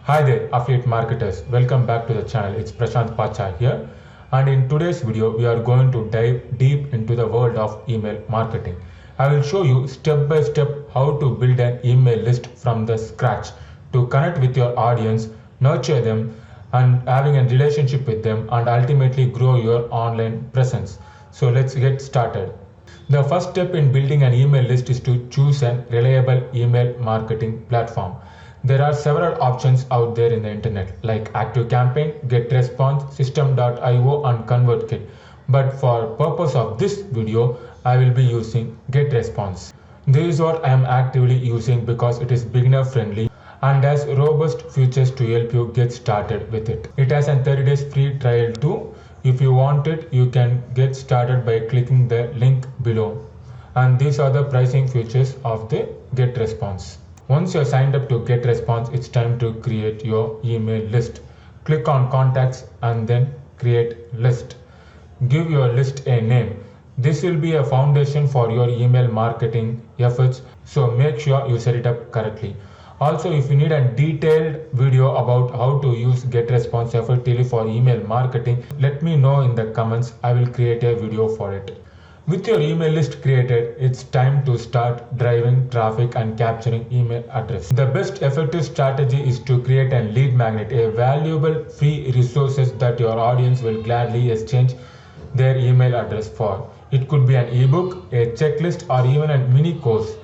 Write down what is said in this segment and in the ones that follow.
Hi there, affiliate marketers. Welcome back to the channel. It's Prasanth Pacha here. And in today's video, we are going to dive deep into the world of email marketing. I will show you step by step how to build an email list from the scratch to connect with your audience, nurture them, and having a relationship with them, and ultimately grow your online presence. So let's get started. The first step in building an email list is to choose a reliable email marketing platform. There are several options out there in the internet like ActiveCampaign, Getresponse, System.io and ConvertKit. But for purpose of this video, I will be using Getresponse. This is what I am actively using because it is beginner friendly and has robust features to help you get started with it. It has a 30 days free trial too. If you want it, you can get started by clicking the link below. And these are the pricing features of the Getresponse. Once you're signed up to Getresponse, it's time to create your email list. Click on Contacts and then Create List. Give your list a name. This will be a foundation for your email marketing efforts, so make sure you set it up correctly. Also, if you need a detailed video about how to use Getresponse effectively for email marketing, let me know in the comments. I will create a video for it. With your email list created, it's time to start driving traffic and capturing email address. The best effective strategy is to create a lead magnet, a valuable free resources that your audience will gladly exchange their email address for. It could be an ebook, a checklist, or even a mini course.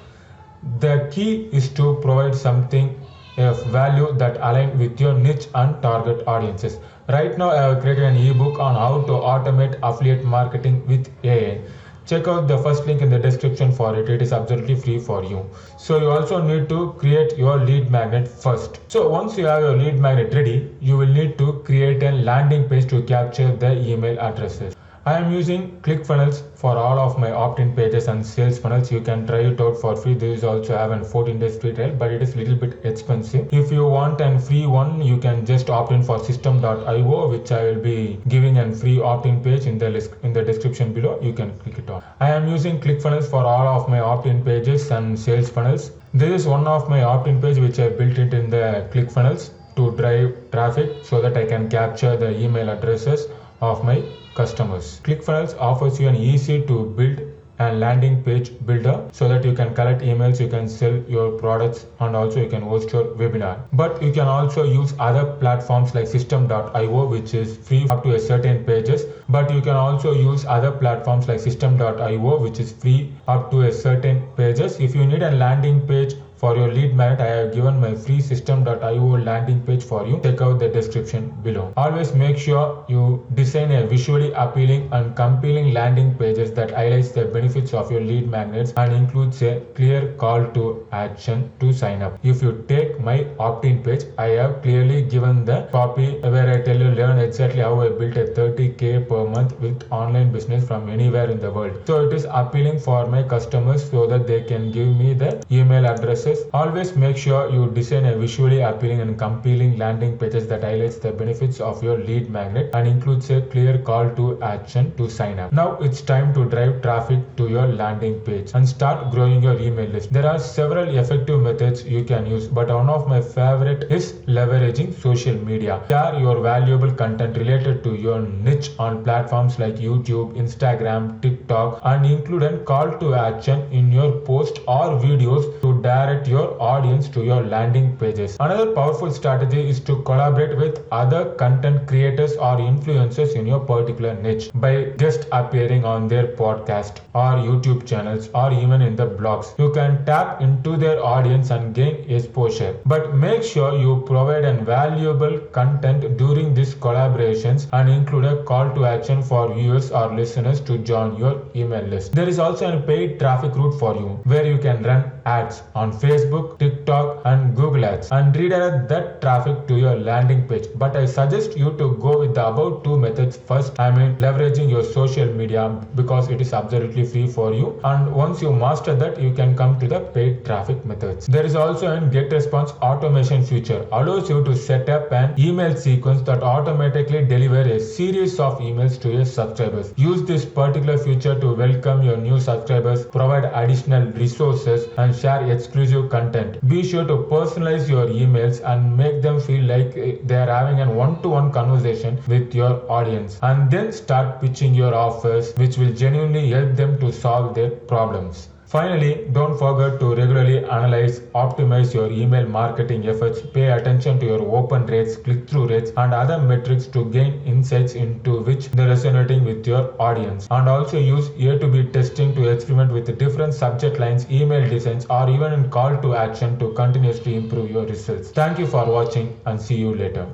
The key is to provide something of value that aligns with your niche and target audiences. Right now, I have created an ebook on how to automate affiliate marketing with AI. Check out the first link in the description for it. It is absolutely free for you. So you also need to create your lead magnet first. So once you have your lead magnet ready, you will need to create a landing page to capture the email addresses. I am using ClickFunnels for all of my opt-in pages and sales funnels. You can try it out for free. This also have a 14 days free trial, but it is a little bit expensive. If you want a free one, you can just opt in for System.io, which I will be giving a free opt-in page in the description below. You can click it on. I am using ClickFunnels for all of my opt-in pages and sales funnels. This is one of my opt-in page which I built it in the ClickFunnels to drive traffic so that I can capture the email addresses of my customers. ClickFunnels offers you an easy to build and landing page builder so that you can collect emails, you can sell your products, and also you can host your webinar. But you can also use other platforms like System.io, which is free up to a certain pages. But you can also use other platforms like System.io, which is free up to a certain pages. If you need a landing page for your lead magnet, I have given my free System.io landing page for you. Check out the description below. Always make sure you design a visually appealing and compelling landing pages that highlights the benefits of your lead magnets and includes a clear call to action to sign up. If you take my opt-in page, I have clearly given the copy where I tell you learn exactly how I built a 30K per month with online business from anywhere in the world. So it is appealing for my customers so that they can give me the email addresses. Always make sure you design a visually appealing and compelling landing pages that highlights the benefits of your lead magnet and includes a clear call to action to sign up. Now it's time to drive traffic to your landing page and start growing your email list. There are several effective methods you can use, but one of my favorite is leveraging social media. Share your valuable content related to your niche on platforms like YouTube, Instagram, TikTok, and include a call to action in your post or videos to direct your audience to your landing pages. Another powerful strategy is to collaborate with other content creators or influencers in your particular niche by guest appearing on their podcast or YouTube channels or even in the blogs. You can tap into their audience and gain exposure, but make sure you provide a valuable content during these collaborations and include a call to action for viewers or listeners to join your email list. There is also a paid traffic route for you where you can run ads on Facebook, TikTok, and Google Ads and redirect that traffic to your landing page. But I suggest you to go with the above two methods first. I mean leveraging your social media because it is absolutely free for you. And once you master that, you can come to the paid traffic methods. There is also a Getresponse automation feature. Allows you to set up an email sequence that automatically deliver a series of emails to your subscribers. Use this particular feature to welcome your new subscribers, provide additional resources, and and share exclusive content. Be sure to personalize your emails and make them feel like they are having a one-to-one conversation with your audience. And then start pitching your offers, which will genuinely help them to solve their problems. Finally, don't forget to regularly analyze, optimize your email marketing efforts, pay attention to your open rates, click-through rates, and other metrics to gain insights into which they're resonating with your audience. And also use A-to-B testing to experiment with different subject lines, email designs, or even in call to action to continuously improve your results. Thank you for watching and see you later.